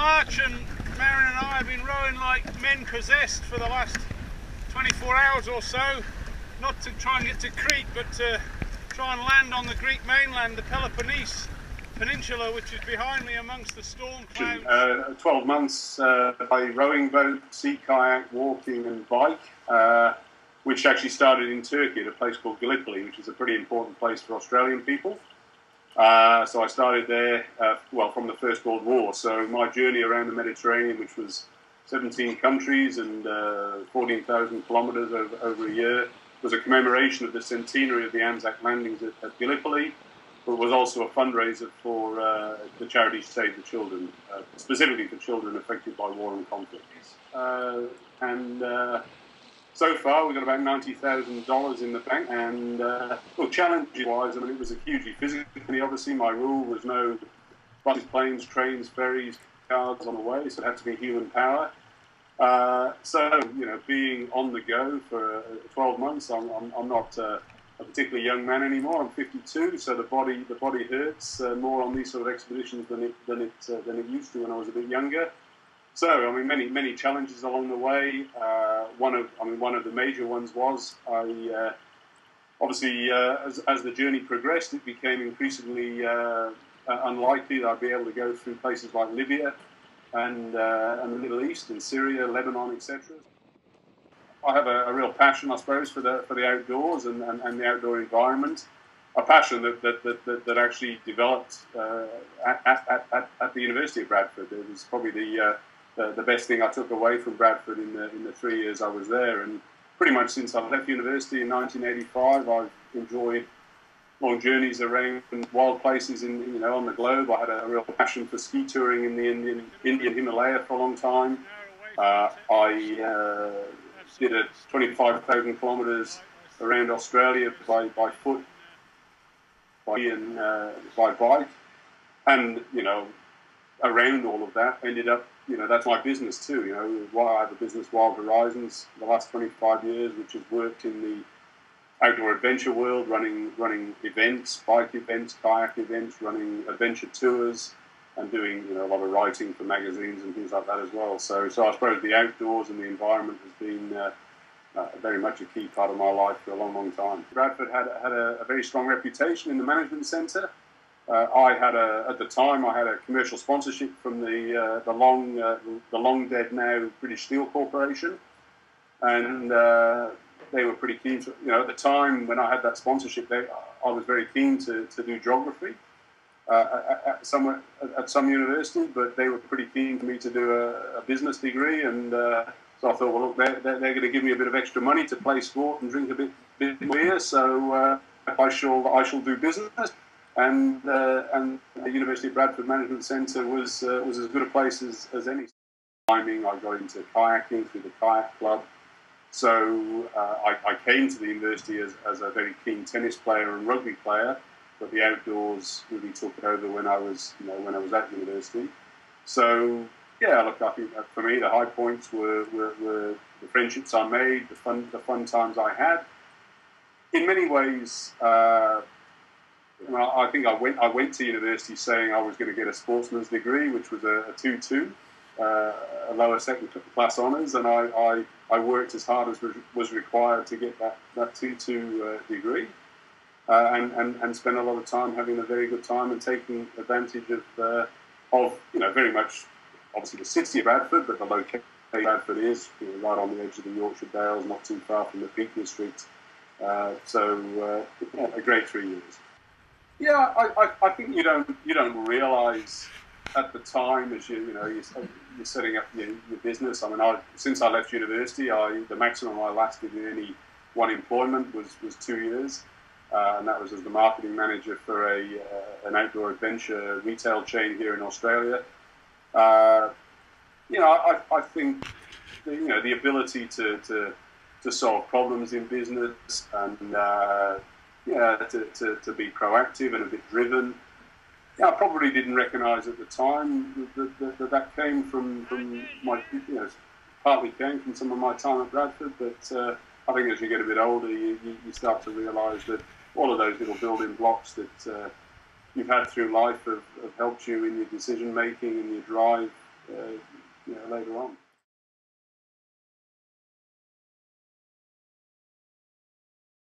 March, and Marion and I have been rowing like men possessed for the last 24 hours or so. Not to try and get to Crete, but to try and land on the Greek mainland, the Peloponnese Peninsula, which is behind me amongst the storm clouds. 12 months by rowing boat, sea kayak, walking and bike, which actually started in Turkey at a place called Gallipoli, which is a pretty important place for Australian people. So I started there, well, from the First World War. So my journey around the Mediterranean, which was 17 countries and 14,000 kilometres over a year, was a commemoration of the centenary of the Anzac landings at Gallipoli, but was also a fundraiser for the charity Save the Children, specifically for children affected by war and conflict. So far, we've got about $90,000 in the bank, and well, challenge-wise, I mean, it was a hugely physically. Obviously, my rule was no buses, planes, trains, ferries, cars on the way, so it had to be human power. So, you know, being on the go for 12 months, I'm not a particularly young man anymore. I'm 52, so the body hurts more on these sort of expeditions than it used to when I was a bit younger. So, I mean, many challenges along the way. One of the major ones was obviously as the journey progressed, it became increasingly unlikely that I'd be able to go through places like Libya and the Middle East and Syria, Lebanon, etc. I have a real passion, I suppose, for the outdoors and the outdoor environment. A passion that actually developed at the University of Bradford. It was probably the best thing I took away from Bradford in the 3 years I was there. And pretty much since I left university in 1985, I've enjoyed long journeys around wild places on the globe. I had a real passion for ski touring in the Indian Himalaya for a long time. I did 25,000 kilometres around Australia by foot, by bike, and around all of that ended up. That's my business too. Why I have a business, Wild Horizons, the last 25 years, which has worked in the outdoor adventure world, running events, bike events, kayak events, running adventure tours, and doing a lot of writing for magazines and things like that as well. So I suppose the outdoors and the environment has been very much a key part of my life for a long time. Bradford had a very strong reputation in the management centre. At the time I had a commercial sponsorship from the long dead now British Steel Corporation, and they were pretty keen to, at the time when I had that sponsorship, I was very keen to do geography at some university, but they were pretty keen for me to do a business degree, and so I thought, well, look, they're going to give me a bit of extra money to play sport and drink a bit beer, so I shall do business. And the University of Bradford Management Centre was as good a place as any. Climbing, I got into kayaking through the kayak club. So I came to the university as a very keen tennis player and rugby player, but the outdoors really took it over when I was at university. So yeah, look, I think for me the high points were the friendships I made, the fun times I had. In many ways, I think I went to university saying I was going to get a sportsman's degree, which was a 2-2. A lower second class honours, and I worked as hard as was required to get that 2-2 degree, and spent a lot of time having a very good time and taking advantage of very much obviously the city of Bradford, but the location Bradford is right on the edge of the Yorkshire Dales, not too far from the Peak District. A great 3 years. Yeah, I think you don't realise at the time as you're setting up your business. I mean, since I left university, the maximum I lasted in any one employment was 2 years, and that was as the marketing manager for an outdoor adventure retail chain here in Australia. I think the ability to solve problems in business and to be proactive and a bit driven. Yeah, I probably didn't recognise at the time that came from my, partly came from some of my time at Bradford, but I think as you get a bit older, you start to realise that all of those little building blocks that you've had through life have helped you in your decision making and your drive later on.